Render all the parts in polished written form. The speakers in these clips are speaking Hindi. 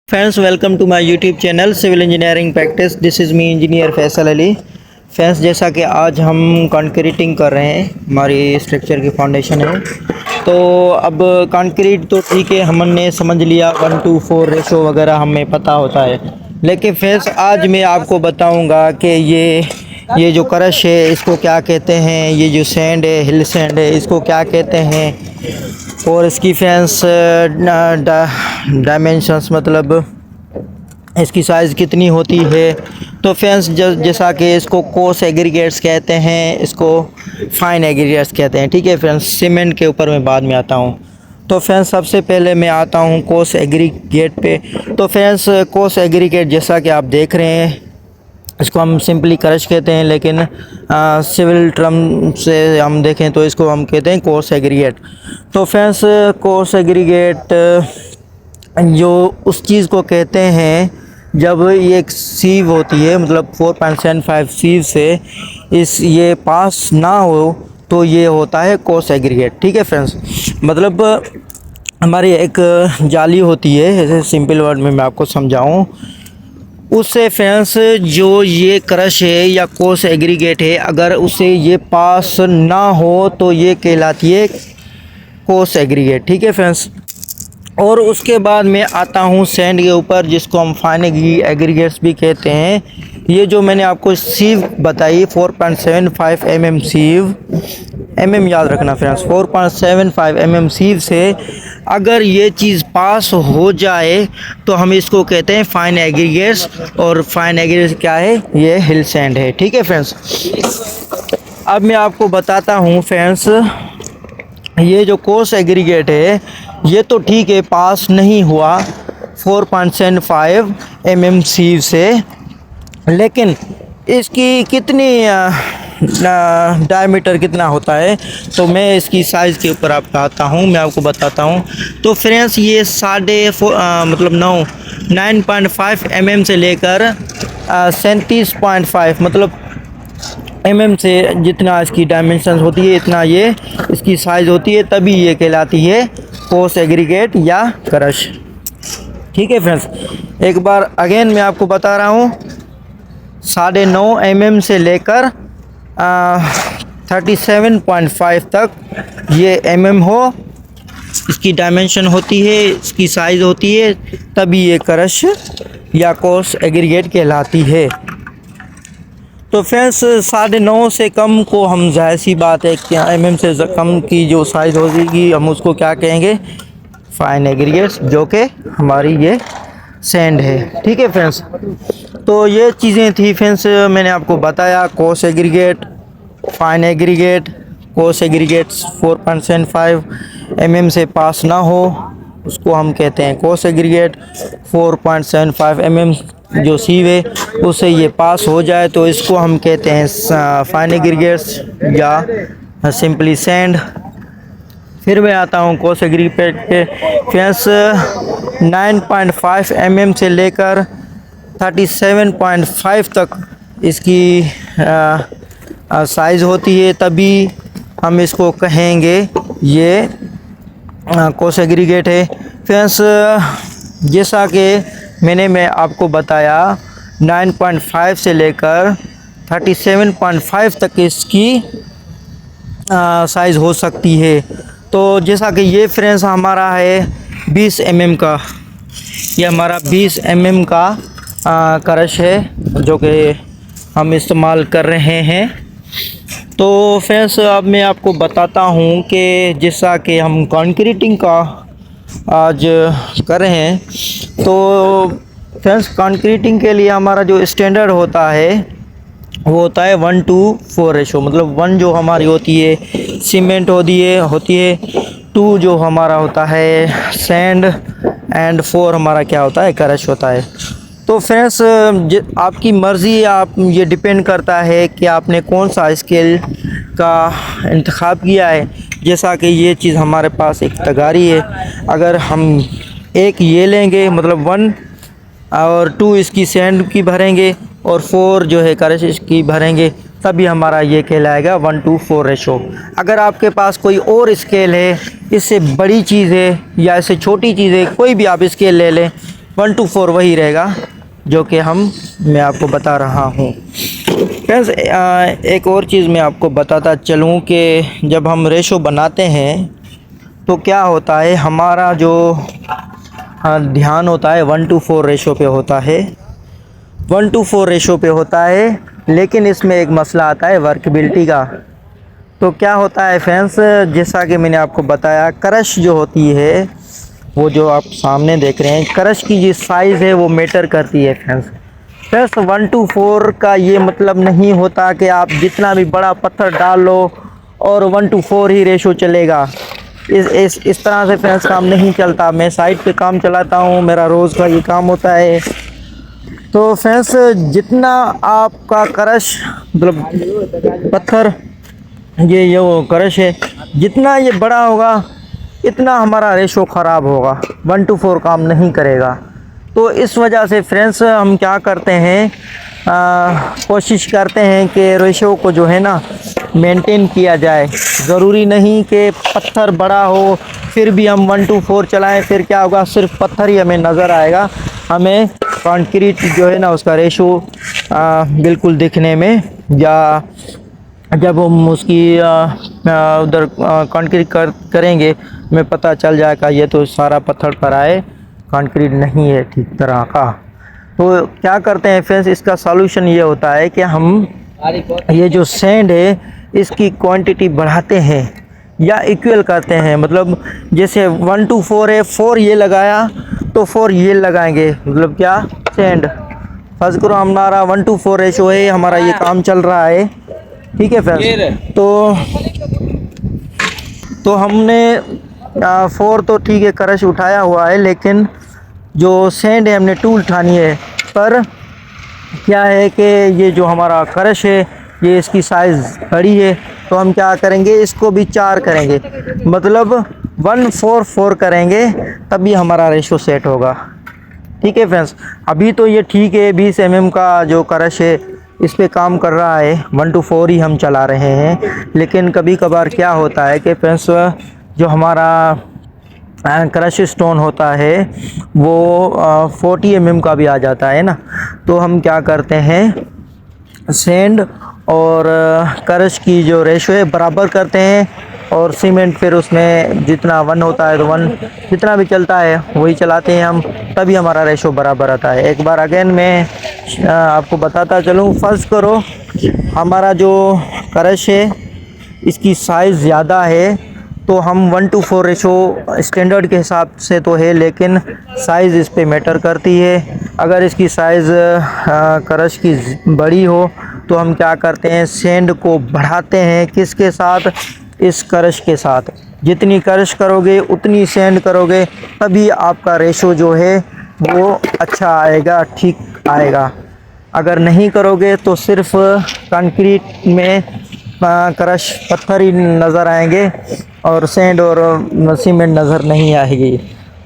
Friends welcome to my YouTube channel civil engineering practice. This is me engineer Faisal Ali. Friends जैसा कि आज हम कंक्रीटिंग कर रहे हैं, हमारी स्ट्रक्चर की फाउंडेशन है। तो अब कंक्रीट तो ठीक है, हमने समझ लिया 1:4 रेशो वगैरह हमें पता होता है। लेकिन फ्रेंड्स आज मैं आपको बताऊंगा कि ये जो क्रश है इसको क्या कहते हैं, ये जो सैंड है, हिल सैंड है, इसको क्या कहते हैं, और इसकी फ्रेंड्स डायमेंशंस मतलब इसकी साइज़ कितनी होती है। तो फ्रेंड्स जैसा कि इसको कोर्स एग्रीगेट्स कहते हैं, इसको फाइन एग्रीगेट्स कहते हैं। ठीक है फ्रेंड्स, सीमेंट के ऊपर मैं बाद में आता हूँ। तो फ्रेंड्स सबसे पहले मैं आता हूँ कोर्स एग्रीगेट पे। तो फ्रेंड्स कोर्स एग्रीगेट जैसा कि आप देख रहे हैं, इसको हम सिंपली क्रश कहते हैं, लेकिन सिविल टर्म से हम देखें तो इसको हम कहते हैं कोर्स एग्रीगेट। तो फ्रेंड्स कोर्स एग्रीगेट जो उस चीज़ को कहते हैं जब ये एक सीव होती है, मतलब 4.75 सीव से ये पास ना हो तो ये होता है कोर्स एग्रीगेट। ठीक है फ्रेंड्स, मतलब हमारी एक जाली होती है, ऐसे सिंपल वर्ड में मैं आपको समझाऊं, उससे फ्रेंड्स जो ये क्रश है या कोर्स एग्रीगेट है, अगर उसे ये पास ना हो तो ये कहलाती है कोर्स एग्रीगेट। ठीक है फ्रेंड्स, और उसके बाद मैं आता हूँ सैंड के ऊपर, जिसको हम फाइन एग्रीगेट्स भी कहते हैं। ये जो मैंने आपको सीव बताई 4.75 mm सीव, mm याद रखना फ्रेंड्स, 4.75 mm सीव से अगर ये चीज़ पास हो जाए तो हम इसको कहते हैं फाइन एग्रीगेट्स। और फाइन एग्रीगेट्स क्या है? ये हिल सैंड है। ठीक है फ्रेंड्स, अब मैं आपको बताता हूँ फ्रेंड्स, ये जो कोर्स एग्रीगेट है ये तो ठीक है पास नहीं हुआ 4.75 mm सीव से, लेकिन इसकी कितनी डायमीटर कितना होता है, तो मैं इसकी साइज़ के ऊपर आपको आता हूँ, मैं आपको बताता हूँ। तो फ्रेंड्स ये 9.5 mm से लेकर 37.5 मतलब mm से जितना इसकी डायमेंशन होती है, इतना ये इसकी साइज़ होती है, तभी ये कहलाती है कोर्स एग्रीगेट या क्रश। ठीक है फ्रेंड्स, एक बार अगेन मैं आपको बता रहा हूँ, 9.5 mm से लेकर 37.5 तक ये mm हो, इसकी डायमेंशन होती है, इसकी साइज़ होती है, तभी ये क्रश या कोर्स एग्रीगेट कहलाती है। तो फ्रेंड्स 9.5 से कम को हम, जाहिर सी बात है कि mm से कम की जो साइज़ होगी हम उसको क्या कहेंगे? फाइन एग्रीगेट्स, जो कि हमारी ये सैंड है। ठीक है फ्रेंड्स, तो ये चीज़ें थी फ्रेंड्स, मैंने आपको बताया coarse aggregate, fine aggregate. Course aggregates 4.75 mm से पास ना हो उसको हम कहते हैं कोर्स एग्रीगेट। 4.75 mm जो सीव है उससे ये पास हो जाए तो इसको हम कहते हैं फाइन एग्रीगेट्स या सिंपली सैंड। फिर मैं आता हूँ कोर्स एग्रीगेट पे। फ्रेंड्स 9.5 mm से लेकर 37.5 तक इसकी साइज़ होती है, तभी हम इसको कहेंगे ये कोर्स एग्रीगेट है। फ्रेंड्स जैसा कि मैं आपको बताया 9.5 से लेकर 37.5 तक इसकी साइज़ हो सकती है। तो जैसा कि ये फ्रेंड्स हमारा है 20 mm का, ये हमारा 20 mm का क्रश है जो कि हम इस्तेमाल कर रहे हैं। तो फ्रेंड्स अब मैं आपको बताता हूँ कि जैसा कि हम कंक्रीटिंग का आज कर रहे हैं, तो फ्रेंड्स कंक्रीटिंग के लिए हमारा जो स्टैंडर्ड होता है वो होता है 1:4 रेशो। मतलब 1 जो हमारी होती है सीमेंट होती है, 2 जो हमारा होता है सैंड, एंड 4 हमारा क्या होता है? क्रश होता है। तो फ्रेंड्स आपकी मर्ज़ी, आप ये डिपेंड करता है कि आपने कौन सा स्केल का इंतखाब किया है। जैसा कि ये चीज़ हमारे पास एक तगारी है, अगर हम एक ये लेंगे मतलब 1 और 2 इसकी सैंड की भरेंगे और 4 जो है क्रश इसकी भरेंगे, तभी हमारा ये कहलाएगा 1:4 रेशो। अगर आपके पास कोई और स्केल है, इससे बड़ी चीज़ है या इससे छोटी चीज़ है, कोई भी आप स्केल ले लें, 1:4 वही रहेगा जो कि मैं आपको बता रहा हूँ। फ्रेंड्स एक और चीज़ मैं आपको बताता चलूँ कि जब हम रेशो बनाते हैं तो क्या होता है, हमारा जो ध्यान होता है 1:4 रेशो पे होता है, 1:4 रेशो पे होता है। लेकिन इसमें एक मसला आता है वर्कबिलिटी का। तो क्या होता है फ्रेंड्स, जैसा कि मैंने आपको बताया, क्रश जो होती है वो जो आप सामने देख रहे हैं, क्रश की जो साइज़ है वो मैटर करती है फ्रेंड्स। 1:4 का ये मतलब नहीं होता कि आप जितना भी बड़ा पत्थर डाल लो और 1:4 ही रेशो चलेगा। इस तरह से फ्रेंड्स काम नहीं चलता। मैं साइट पे काम चलाता हूँ, मेरा रोज़ का ये काम होता है। तो फ्रेंड्स जितना आपका क्रश मतलब पत्थर ये वो क्रश है, जितना ये बड़ा होगा इतना हमारा रेशो ख़राब होगा, 1:4 काम नहीं करेगा। तो इस वजह से फ्रेंड्स हम क्या करते हैं, कोशिश करते हैं कि रेशो को जो है ना मेंटेन किया जाए। ज़रूरी नहीं कि पत्थर बड़ा हो फिर भी हम 1:4 चलाएं, फिर क्या होगा, सिर्फ पत्थर ही हमें नज़र आएगा, हमें कंक्रीट जो है ना उसका रेशो बिल्कुल दिखने में, या जब हम उसकी उधर कंक्रीट करेंगे हमें पता चल जाएगा ये तो सारा पत्थर पर आए, कंक्रीट नहीं है ठीक तरह का। तो क्या करते हैं फ्रेंड्स, इसका सॉल्यूशन ये होता है कि हम ये जो सैंड है इसकी क्वांटिटी बढ़ाते हैं या इक्वल करते हैं। मतलब जैसे 1:4 है, 4 ये लगाया तो 4 ये लगाएंगे, मतलब क्या, सैंड। फर्ज करो हमारा 1:4 रेशो है, हमारा ये काम चल रहा है, ठीक है फ्रेंड्स। तो हमने 4 तो ठीक है क्रश उठाया हुआ है, लेकिन जो सैंड है हमने 2 उठानी है। पर क्या है कि ये जो हमारा क्रश है ये इसकी साइज़ बड़ी है, तो हम क्या करेंगे, इसको भी 4 करेंगे, मतलब 1:4 करेंगे, तभी हमारा रेशो सेट होगा। ठीक है फ्रेंड्स, अभी तो ये ठीक है, 20 mm का जो क्रश है इस पे काम कर रहा है, 1:4 ही हम चला रहे हैं। लेकिन कभी कभार क्या होता है कि फ्रेंड्स जो हमारा क्रश स्टोन होता है वो 40 mm का भी आ जाता है ना, तो हम क्या करते हैं, सैंड और क्रश की जो रेशो है बराबर करते हैं, और सीमेंट फिर उसमें जितना 1 होता है तो 1 जितना भी चलता है वही चलाते हैं हम, तभी हमारा रेशो बराबर आता है। एक बार अगेन मैं आपको बताता चलूँ, फ़र्ज़ करो हमारा जो क्रश है इसकी साइज़ ज़्यादा है, तो हम 1:4 रेशो स्टैंडर्ड के हिसाब से तो है, लेकिन साइज़ इस पे मैटर करती है। अगर इसकी साइज़ क्रश की बड़ी हो तो हम क्या करते हैं, सैंड को बढ़ाते हैं, किसके साथ, इस क्रश के साथ। जितनी क्रश करोगे उतनी सैंड करोगे, तभी आपका रेशो जो है वो अच्छा आएगा, ठीक आएगा। अगर नहीं करोगे तो सिर्फ कंक्रीट में क्रश पत्थर ही नज़र आएंगे और सैंड और सीमेंट नज़र नहीं आएगी।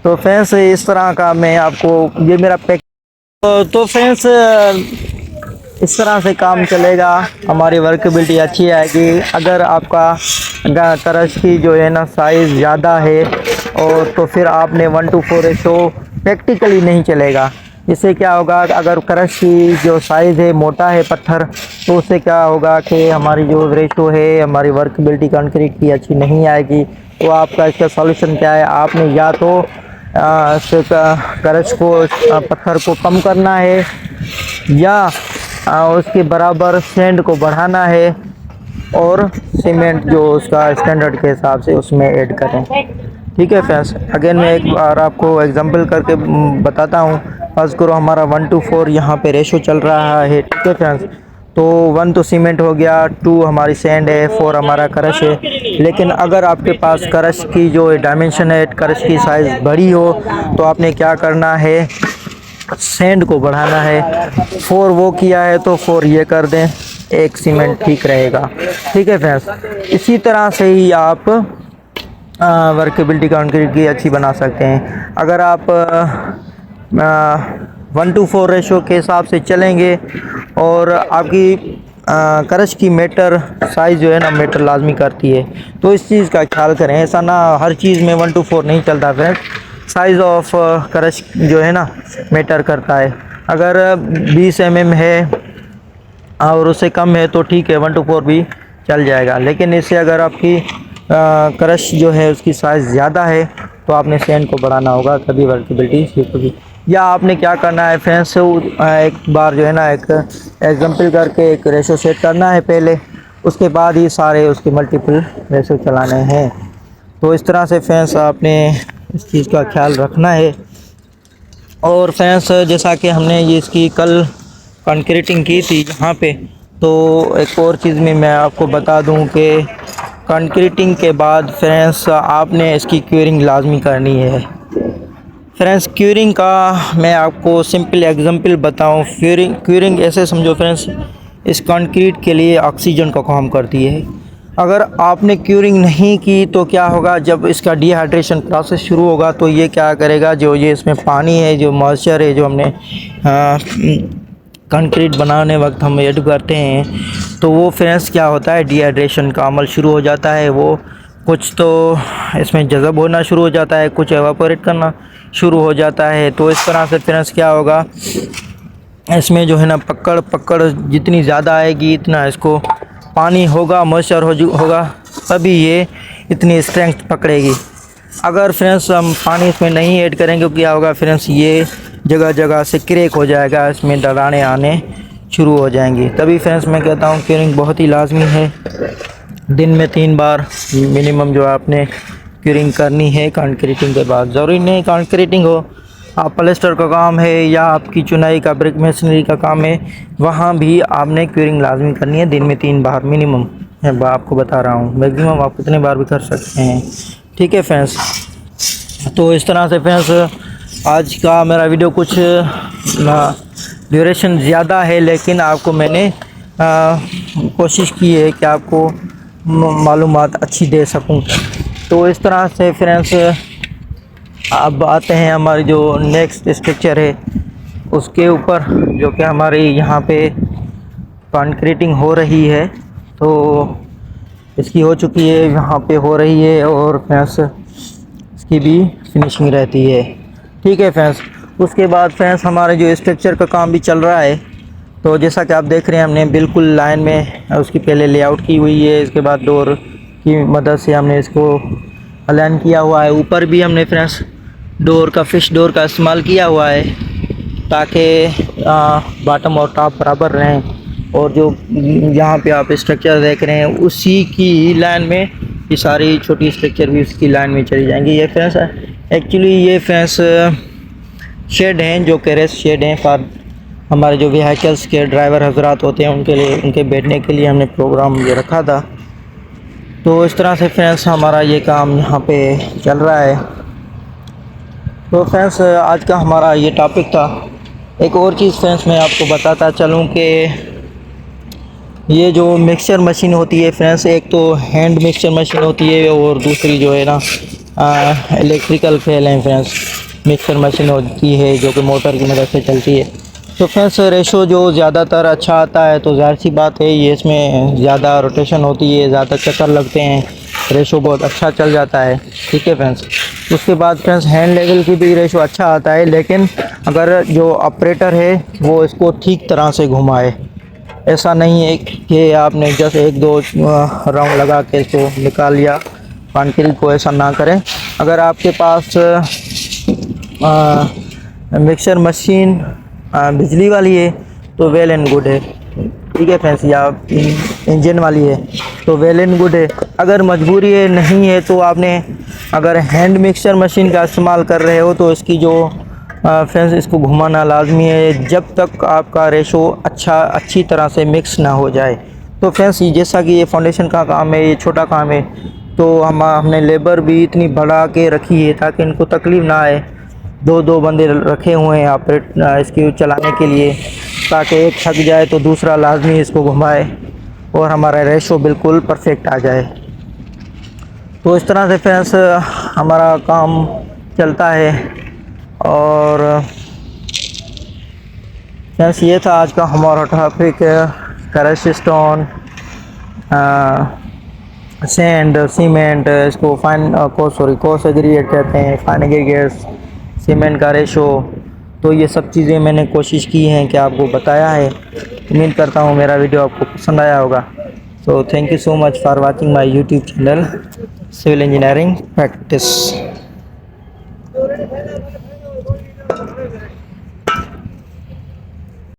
तो फ्रेंड्स इस तरह का मैं आपको, ये मेरा पैक, तो फ्रेंड्स इस तरह से काम चलेगा, हमारी वर्कबिलिटी अच्छी आएगी। अगर आपका क्रश की जो है ना साइज़ ज़्यादा है और तो फिर आपने 1:4 रेशो प्रैक्टिकली नहीं चलेगा। इससे क्या होगा, अगर क्रश की जो साइज़ है मोटा है पत्थर, तो उससे क्या होगा कि हमारी जो रेशो है, हमारी वर्कबिलिटी कंक्रीट की अच्छी नहीं आएगी। तो आपका इसका सॉल्यूशन क्या है, आपने या तो क्रश को पत्थर को कम करना है या उसके बराबर सैंड को बढ़ाना है और सीमेंट जो उसका स्टैंडर्ड के हिसाब से उसमें ऐड करें। ठीक है फ्रेंड्स, अगेन मैं एक बार आपको एग्जांपल करके बताता हूँ। फर्ज करो हमारा 1:4 यहाँ पे रेशो चल रहा है, ठीक है फ्रेंड्स। तो 1 तो सीमेंट हो गया, 2 हमारी सैंड है, 4 हमारा क्रश है। लेकिन अगर आपके पास क्रश की जो डायमेंशन है, क्रश की साइज़ बड़ी हो, तो आपने क्या करना है, सैंड को बढ़ाना है। 4 वो किया है तो 4 ये कर दें, 1 सीमेंट ठीक रहेगा। ठीक है फ्रेंड्स, इसी तरह से ही आप वर्केबिलिटी कंक्रीट की अच्छी बना सकते हैं। अगर आप 1:4 रेशो के हिसाब से चलेंगे और आपकी क्रश की मीटर साइज़ जो है ना मीटर लाजमी करती है, तो इस चीज़ का ख्याल करें। ऐसा ना हर चीज़ में 1:4 नहीं चलता फ्रेंड्स, साइज़ ऑफ क्रश जो है ना मैटर करता है। अगर 20 mm है और उससे कम है तो ठीक है, 1 to 4 भी चल जाएगा। लेकिन इससे अगर आपकी क्रश जो है उसकी साइज़ ज़्यादा है तो आपने सैंड को बढ़ाना होगा, तभी वर्टिबिलिटी ठीक होगी। या आपने क्या करना है फ्रेंड्स, एक बार जो है ना एक एग्जाम्पल करके एक रेशो सेट करना है पहले, उसके बाद ही सारे उसके मल्टीपल रेशो चलाने हैं। तो इस तरह से फ्रेंड्स आपने इस चीज़ का ख्याल रखना है। और फ्रेंड्स जैसा कि हमने ये इसकी कल कंक्रीटिंग की थी यहाँ पे, तो एक और चीज़ में मैं आपको बता दूं कि कंक्रीटिंग के बाद फ्रेंड्स आपने इसकी क्यूरिंग लाजमी करनी है। फ्रेंड्स क्यूरिंग का मैं आपको सिंपल एग्जांपल बताऊं। क्यूरिंग ऐसे समझो फ्रेंड्स, इस कंक्रीट के लिए ऑक्सीजन का काम करती है। अगर आपने क्यूरिंग नहीं की तो क्या होगा, जब इसका डिहाइड्रेशन प्रोसेस शुरू होगा तो ये क्या करेगा, जो ये इसमें पानी है, जो मॉइस्चर है, जो हमने कंक्रीट बनाने वक्त हम ऐड करते हैं, तो वो फ्रेंड्स क्या होता है, डिहाइड्रेशन का अमल शुरू हो जाता है। वो कुछ तो इसमें जज़ब होना शुरू हो जाता है, कुछ एवापोरेट करना शुरू हो जाता है। तो इस तरह से फ्रेंड्स क्या होगा, इसमें जो है ना पकड़ जितनी ज़्यादा आएगी इतना इसको पानी होगा, मॉइस्चर होगा, तभी ये इतनी स्ट्रेंथ पकड़ेगी। अगर फ्रेंड्स हम पानी इसमें नहीं ऐड करेंगे तो क्या होगा फ्रेंड्स, ये जगह जगह से क्रैक हो जाएगा, इसमें दरारें आने शुरू हो जाएंगी। तभी फ्रेंड्स मैं कहता हूँ क्यूरिंग बहुत ही लाजमी है। दिन में 3 बार मिनिमम जो आपने क्यूरिंग करनी है कंक्रीटिंग के बाद। ज़रूरी नहीं कंक्रीटिंग हो, आप प्लास्टर का काम है या आपकी चुनाई का ब्रिक मशीनरी का काम है, वहाँ भी आपने क्यूरिंग लाजमी करनी है दिन में 3 बार मिनिमम। मैं आपको बता रहा हूँ, मैक्सिमम आप कितने बार भी कर सकते हैं। ठीक है फ्रेंड्स, तो इस तरह से फ्रेंड्स आज का मेरा वीडियो कुछ ड्यूरेशन ज़्यादा है, लेकिन आपको मैंने कोशिश की है कि आपको मालूमात अच्छी दे सकूं। तो इस तरह से फ्रेंड्स अब आते हैं हमारी जो नेक्स्ट स्ट्रक्चर है उसके ऊपर, जो कि हमारी यहाँ पे कंक्रीटिंग हो रही है। तो इसकी हो चुकी है, यहाँ पे हो रही है, और फ्रेंड्स इसकी भी फिनिशिंग रहती है। ठीक है फ्रेंड्स, उसके बाद फ्रेंड्स हमारे जो स्ट्रक्चर का काम भी चल रहा है। तो जैसा कि आप देख रहे हैं, हमने बिल्कुल लाइन में उसकी पहले लेआउट की हुई है, इसके बाद डोर की मदद से हमने इसको अलाइन किया हुआ है। ऊपर भी हमने फ्रेंड्स डोर का फिश डोर का इस्तेमाल किया हुआ है ताकि बॉटम और टॉप बराबर रहें। और जो यहाँ पे आप स्ट्रक्चर देख रहे हैं उसी की लाइन में ये सारी छोटी स्ट्रक्चर भी उसकी लाइन में चली जाएंगी। ये फ्रेंड्स एक्चुअली ये फ्रेंड्स शेड हैं, जो कि रेस्ट शेड हैं फॉर हमारे जो व्हीकल्स के ड्राइवर हजरात होते हैं उनके लिए, उनके बैठने के लिए हमने प्रोग्राम ये रखा था। तो इस तरह से फ्रेंड्स हमारा ये काम यहाँ पे चल रहा है। तो फ्रेंड्स आज का हमारा ये टॉपिक था। एक और चीज़ फ्रेंड्स मैं आपको बताता चलूँ कि ये जो मिक्सचर मशीन होती है फ्रेंड्स, एक तो हैंड मिक्सचर मशीन होती है और दूसरी जो है ना इलेक्ट्रिकल फेल है फ्रेंड्स, मिक्सचर मशीन होती है जो कि मोटर की मदद से चलती है। तो फ्रेंड्स रेशो जो ज़्यादातर अच्छा आता है, तो ज़ाहिर सी बात है ये इसमें ज़्यादा रोटेशन होती है, ज़्यादा चक्कर लगते हैं, रेशो बहुत अच्छा चल जाता है। ठीक है फ्रेंड्स, उसके बाद फ्रेंड्स हैंड लेवल की भी रेशो अच्छा आता है, लेकिन अगर जो ऑपरेटर है वो इसको ठीक तरह से घुमाए। ऐसा नहीं है कि आपने जस्ट 1-2 राउंड लगा के इसको निकाल लिया कंक्रीट को, ऐसा ना करें। अगर आपके पास मिक्सर मशीन बिजली वाली है तो वेल एंड गुड है। ठीक है फ्रेंड्स, या इंजन वाली है तो वेल एंड गुड है। अगर मजबूरी है नहीं है तो आपने अगर हैंड मिक्सर मशीन का इस्तेमाल कर रहे हो तो इसकी जो फ्रेंड्स इसको घुमाना लाजमी है जब तक आपका रेशो अच्छी तरह से मिक्स ना हो जाए। तो फ्रेंड्स जैसा कि ये फाउंडेशन का काम है, ये छोटा काम है, तो हमने लेबर भी इतनी बढ़ा के रखी है ताकि इनको तकलीफ़ ना आए। 2-2 बंदे रखे हुए हैं ऑपरेट इसकी चलाने के लिए, ताकि एक थक जाए तो दूसरा लाजमी इसको घुमाए और हमारा रेशो बिल्कुल परफेक्ट आ जाए। तो इस तरह से फ्रेंड्स हमारा काम चलता है। और फ्रेंड्स ये था आज का हमारा topic, crush stone, sand, cement, इसको कोर्स एग्रीगेट कहते हैं, फाइन एग्रीगेट्स, सीमेंट का रेशो, तो ये सब चीज़ें मैंने कोशिश की हैं कि आपको बताया है। उम्मीद करता हूँ मेरा वीडियो आपको पसंद आया होगा। So thank you so much for watching my YouTube channel civil engineering practice.